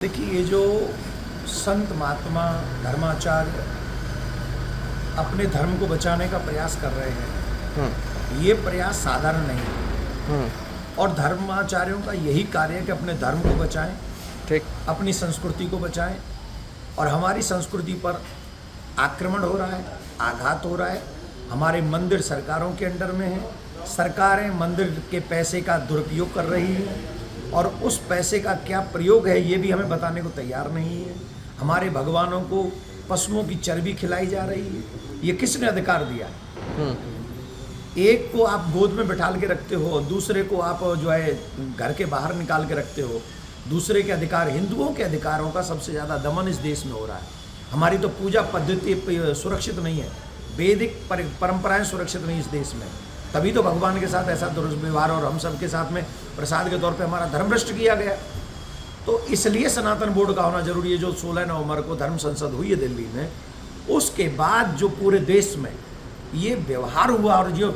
देखिए, ये जो संत महात्मा धर्माचार्य अपने धर्म को बचाने का प्रयास कर रहे हैं, ये प्रयास साधारण नहीं है। और धर्माचार्यों का यही कार्य है कि अपने धर्म को बचाएं, ठीक, अपनी संस्कृति को बचाएं। और हमारी संस्कृति पर आक्रमण हो रहा है, आघात हो रहा है। हमारे मंदिर सरकारों के अंडर में हैं, सरकारें मंदिर के पैसे का दुरुपयोग कर रही हैं और उस पैसे का क्या प्रयोग है ये भी हमें बताने को तैयार नहीं है। हमारे भगवानों को पशुओं की चर्बी खिलाई जा रही है। ये किसने अधिकार दिया? एक को आप गोद में बिठाल के रखते हो, दूसरे को आप जो है घर के बाहर निकाल के रखते हो। दूसरे के अधिकार, हिंदुओं के अधिकारों का सबसे ज़्यादा दमन इस देश में हो रहा है। हमारी तो पूजा पद्धति सुरक्षित नहीं है, वैदिक परंपराएं सुरक्षित नहीं इस देश में। तभी तो भगवान के साथ ऐसा दुर्व्यवहार और हम सब के साथ में प्रसाद के तौर पे हमारा धर्म भ्रष्ट किया गया। तो इसलिए सनातन बोर्ड का होना जरूरी है। जो 16 नवंबर को धर्म संसद हुई है दिल्ली में, उसके बाद जो पूरे देश में ये व्यवहार हुआ और जो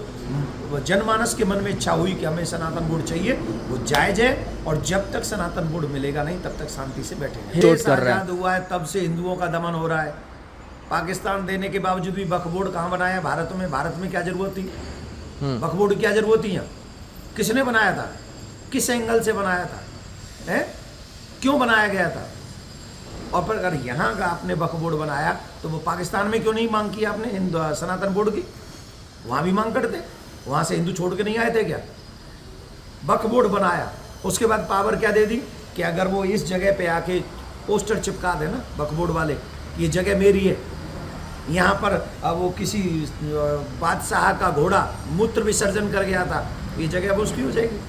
जनमानस के मन में इच्छा हुई कि हमें सनातन बोर्ड चाहिए, वो जायज है। और जब तक सनातन बोर्ड मिलेगा नहीं तब तक शांति से बैठेंगे। देश आजाद हुआ है तब से हिंदुओं का दमन हो रहा है। पाकिस्तान देने के बावजूद भी वक्फ बोर्ड कहाँ बनाया भारत में? भारत में क्या जरूरत थी वक्फ बोर्ड? क्या जरूरत थी? किसने बनाया था? किस एंगल से बनाया था? है क्यों बनाया गया था? और पर अगर यहाँ का आपने वक्फ बोर्ड बनाया तो वो पाकिस्तान में क्यों नहीं मांग की आपने सनातन बोर्ड की? वहाँ भी मांग करते, वहाँ से हिंदू छोड़ के नहीं आए थे क्या? वक्फ बोर्ड बनाया, उसके बाद पावर क्या दे दी कि अगर वो इस जगह पे आके पोस्टर चिपका दे ना वक्फ बोर्ड वाले, ये जगह मेरी है, यहाँ पर वो किसी बादशाह का घोड़ा मूत्र विसर्जन कर गया था, ये जगह अब उसकी हो जाएगी।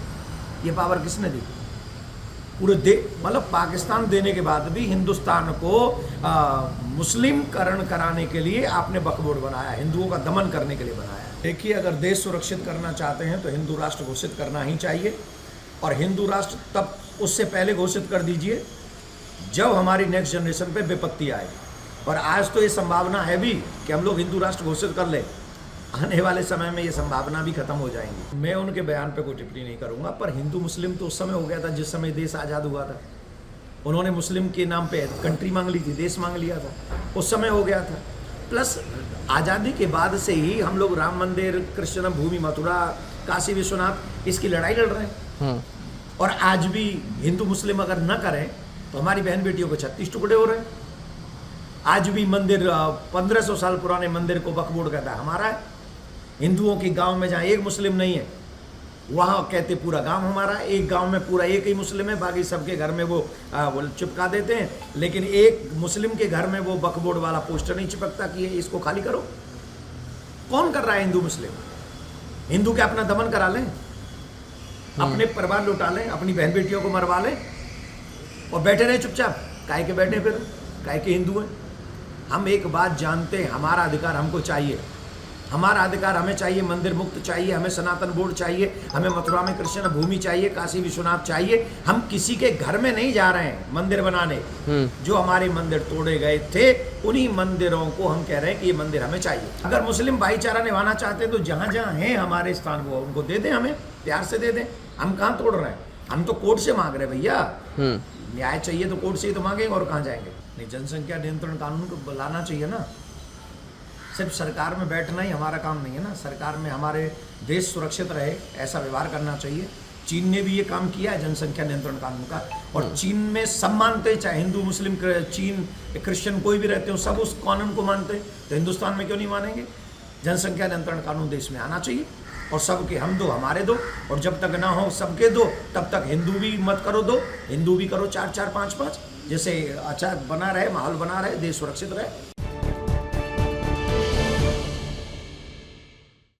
ये पावर किसने दी? पूरे मतलब पाकिस्तान देने के बाद भी हिंदुस्तान को मुस्लिमकरण कराने के लिए आपने वक्फ बोर्ड बनाया, हिंदुओं का दमन करने के लिए बनाया। देखिए, अगर देश सुरक्षित करना चाहते हैं तो हिंदू राष्ट्र घोषित करना ही चाहिए। और हिंदू राष्ट्र तब उससे पहले घोषित कर दीजिए जब हमारी नेक्स्ट जनरेशन पे विपत्ति आए। और आज तो ये संभावना है भी कि हम लोग हिंदू राष्ट्र घोषित कर लें। आने वाले समय में ये संभावना भी खत्म हो जाएंगी। मैं उनके बयान पे कोई टिप्पणी नहीं करूंगा, पर हिंदू मुस्लिम तो उस समय हो गया था जिस समय देश आज़ाद हुआ था। उन्होंने मुस्लिम के नाम पे कंट्री मांग ली थी, देश मांग लिया था, उस समय हो गया था। प्लस आज़ादी के बाद से ही हम लोग राम मंदिर, कृष्ण भूमि, मथुरा, काशी विश्वनाथ, इसकी लड़ाई लड़ रहे हैं। और आज भी हिंदू मुस्लिम अगर न करें तो हमारी बहन बेटियों को 36 टुकड़े हो रहे हैं। आज भी मंदिर 1500 साल पुराने मंदिर को वक्फ बोर्ड कहता है हमारा है। हिंदुओं के गांव में जहाँ एक मुस्लिम नहीं है वहाँ कहते पूरा गांव हमारा है। एक गांव में पूरा एक ही मुस्लिम है, बाकी सबके घर में वो चिपका देते हैं, लेकिन एक मुस्लिम के घर में वो वक्फ बोर्ड वाला पोस्टर नहीं चिपकता कि इसको खाली करो। कौन कर रहा है? हिंदू मुस्लिम। हिंदू क्या अपना दमन करा लें, अपने परिवार लुटा लें, अपनी बहन बेटियों को मरवा लें और बैठे रहे चुपचाप? काहे के बैठे? फिर काहे के हिंदू हैं? हम एक बात जानते हैं, हमारा अधिकार हमको चाहिए। हमारा अधिकार हमें चाहिए, मंदिर मुक्त चाहिए, हमें सनातन बोर्ड चाहिए, हमें मथुरा में कृष्ण भूमि चाहिए, काशी विश्वनाथ चाहिए। हम किसी के घर में नहीं जा रहे हैं मंदिर बनाने। जो हमारे मंदिर तोड़े गए थे उन्हीं मंदिरों को हम कह रहे हैं कि ये मंदिर हमें चाहिए। अगर मुस्लिम भाईचारा निभाना चाहते हैं तो जहाँ जहाँ हैं हमारे स्थान वो उनको दे दें, हमें प्यार से दे दें। हम कहाँ तोड़ रहे हैं? हम तो कोर्ट से मांग रहे हैं भैया। न्याय चाहिए तो कोर्ट से ही तो मांगेंगे, और कहाँ जाएंगे? नहीं, जनसंख्या नियंत्रण कानून को लाना चाहिए ना। सिर्फ सरकार में बैठना ही हमारा काम नहीं है ना। सरकार में हमारे देश सुरक्षित रहे ऐसा व्यवहार करना चाहिए। चीन ने भी ये काम किया है जनसंख्या नियंत्रण कानून का, और चीन में सब मानते हैं, चाहे हिंदू मुस्लिम चीन क्रिश्चियन कोई भी रहते हो, सब उस कानून को मानते हैं। तो हिंदुस्तान में क्यों नहीं मानेंगे? जनसंख्या नियंत्रण कानून देश में आना चाहिए और सबके हम दो हमारे दो, और जब तक ना हो सबके दो तब तक हिंदू भी मत करो दो, हिंदू भी करो 4-4, 5-5, जैसे अच्छा बना रहे, माहौल बना रहे, देश सुरक्षित रहे।